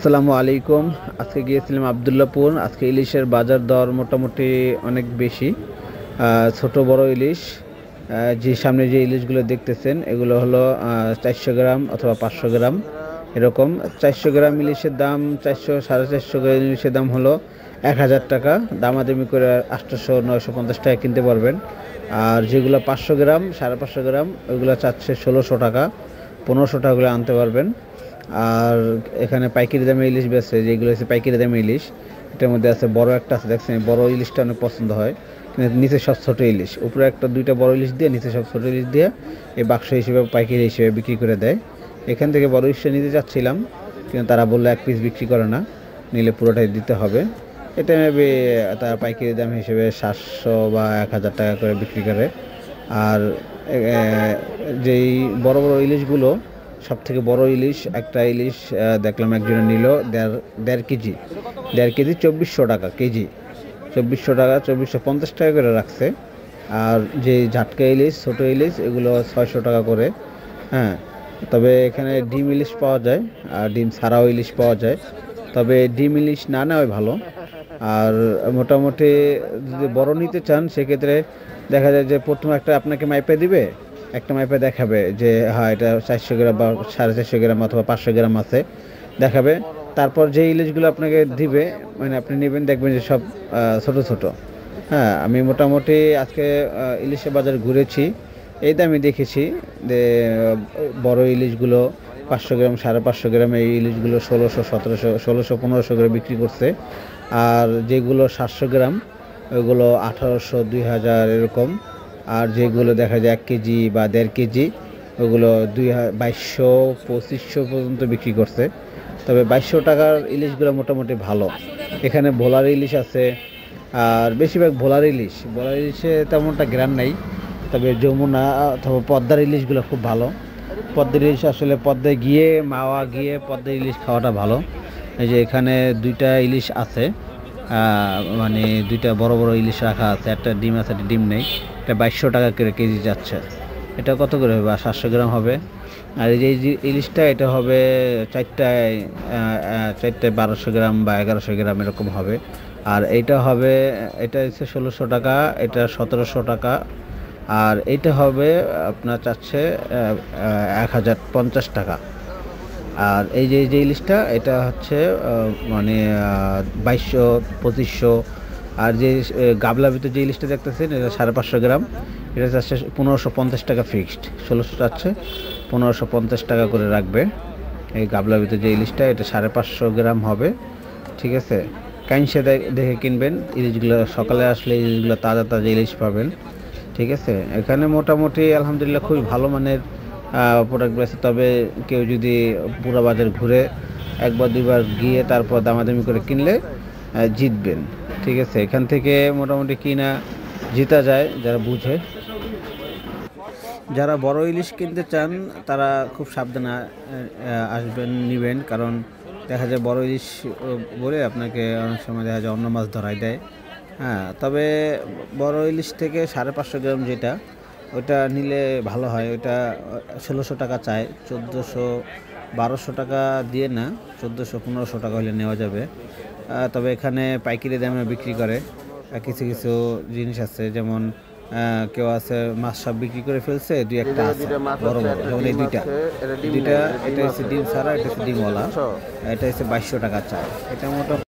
আসসালামু আলাইকুম। আজকে গিয়েছিলাম আবদুল্লাপুর। আজকে ইলিশের বাজার দর মোটামুটি অনেক বেশি। ছোট বড় ইলিশ, যে সামনে যে ইলিশগুলো দেখতেছেন এগুলো হলো 400 গ্রাম অথবা 500 গ্রাম এরকম। 400 গ্রাম ইলিশের দাম 400 450 গ্রাম ইলিশের দাম হলো 1000 টাকা। দামাদামি করে 800 950 টাকা কিনতে পারবেন। আর যেগুলো 500 গ্রাম 550 গ্রাম ওইগুলো চাচ্ছে 1600 টাকা, 1500 টাকা করে আনতে পারবেন। আর এখানে পাইকারি দামে ইলিশ বেচছে, যেগুলো হচ্ছে পাইকারি দামে ইলিশ। এটার মধ্যে আছে বড় একটা আছে, দেখছেন বড় ইলিশটা অনেক পছন্দ হয়, কিন্তু নিচে সব ছোট ইলিশ, উপরে একটা দুইটা বড় ইলিশ দিয়ে নিচে সব ছোট ইলিশ দিয়ে এই বাক্স হিসেবে পাইকারি হিসেবে বিক্রি করে দেয়। এখান থেকে বড় ইলিশটা নিতে যাচ্ছিলাম, কিন্তু তারা বললো এক পিস বিক্রি করে না, নিলে পুরোটাই দিতে হবে। এটা মেবি তারা পাইকারি দাম হিসেবে 700 বা 1000 টাকা করে বিক্রি করে। আর যেই বড় বড় ইলিশগুলো, সব থেকে বড় ইলিশ একটা ইলিশ দেখলাম একজনে নিল দেড় কেজি, 2400 টাকা কেজি, 2400 টাকা 2450 টাকা করে রাখছে। আর যে ঝাটকা ইলিশ ছোট ইলিশ এগুলো 600 টাকা করে। হ্যাঁ, তবে এখানে ডিম ইলিশ পাওয়া যায় আর ডিম ছাড়াও ইলিশ পাওয়া যায়, তবে ডিম ইলিশ না নেওয়াই ভালো। আর মোটামুটি যদি বড় নিতে চান সেক্ষেত্রে দেখা যায় যে প্রথমে একটা আপনাকে মাইপে দিবে, একটা মাইপে দেখাবে যে হ্যাঁ এটা 400 গ্রাম বা 450 গ্রাম অথবা 500 গ্রাম আছে দেখাবে। তারপর যে ইলিশগুলো আপনাকে দিবে, মানে আপনি নেবেন, দেখবেন যে সব ছোট ছোট। হ্যাঁ, আমি মোটামুটি আজকে ইলিশের বাজার ঘুরেছি, এই দামে দেখেছি যে বড় ইলিশগুলো 500 গ্রাম 550 গ্রাম এই ইলিশগুলো 1600 1700 1600 1500 করে বিক্রি করছে। আর যেগুলো 700 গ্রাম ওইগুলো 1800 2000 এরকম। আর যেগুলো দেখা যায় 1 কেজি বা 1.5 কেজি ওগুলো 2200 2500 পর্যন্ত বিক্রি করছে। তবে 2200 টাকার ইলিশগুলো মোটামুটি ভালো। এখানে ভোলার ইলিশ আছে, আর বেশিরভাগ ভোলার ইলিশে তেমনটা গ্রান নাই, তবে যমুনা অথবা পদ্মার ইলিশগুলো খুব ভালো। পদ্মার ইলিশ আসলে পদ্মায় গিয়ে মাওয়া গিয়ে পদ্মার ইলিশ খাওয়াটা ভালো। এই যে এখানে দুইটা ইলিশ আছে, মানে দুইটা বড় বড় ইলিশ রাখা আছে, একটা ডিম আছে একটা ডিম নেই। এটা 2200 টাকা করে কেজি যাচ্ছে। এটা কত করে হবে? 700 গ্রাম হবে। আর এই যে ইলিশটা এটা হবে চারটায় 1200 গ্রাম বা 1100 গ্রাম এরকম হবে। আর এইটা হবে, এটা হচ্ছে 1600 টাকা, এটা 1700 টাকা। আর এইটা হবে আপনার চাচ্ছে 1050 টাকা। আর এই যে ইলিশটা এটা হচ্ছে মানে 2200 2500। আর যে গাবলার ভিতরে যে ইলিশটা দেখতেছেন এটা 550 গ্রাম, এটা চাচ্ছে 1550 টাকা ফিক্সড, 1600 চাচ্ছে 1550 টাকা করে রাখবে। এই গাবলার ভিতরে যে ইলিশটা এটা 550 গ্রাম হবে। ঠিক আছে, কাইনসে দেখে কিনবেন ইলিশগুলো, সকালে আসলে ইলিশগুলো তাজা তাজা ইলিশ পাবেন। ঠিক আছে, এখানে মোটামুটি আলহামদুলিল্লাহ খুবই ভালো মানের প্রোডাক্ট আছে। তবে কেউ যদি পুরো বাজার ঘুরে একবার দুইবার গিয়ে তারপর দামাদামি করে কিনলে জিতবেন। ঠিক আছে, এখান থেকে মোটামুটি কিনা জিতা যায় যারা বুঝে। যারা বড় ইলিশ কিনতে চান তারা খুব সাবধানে আসবেন, নেবেন, কারণ দেখা যায় বড় ইলিশ বলে আপনাকে অনেক সময় দেখা যায় অন্য মাছ ধরাই দেয়। হ্যাঁ, তবে বড় ইলিশ থেকে 550 গ্রাম যেটা, ওইটা নিলে ভালো হয়। ওইটা 1600 টাকা চায়, 1400 1200 টাকা দিয়ে না, 1400 1500 টাকা হলে নেওয়া যাবে। তবে এখানে পাইকারি দামে বিক্রি করে। কিছু কিছু জিনিস আছে, যেমন কেউ আছে মাছ সব বিক্রি করে ফেলছে, দুই একটা আছে বড় বড়, যেমন এই দুইটা, এটা হচ্ছে ডিম ছাড়া, এটা হচ্ছে ডিমওয়ালা, এটা হচ্ছে 2200 টাকা চায়। এটা মোটামুটি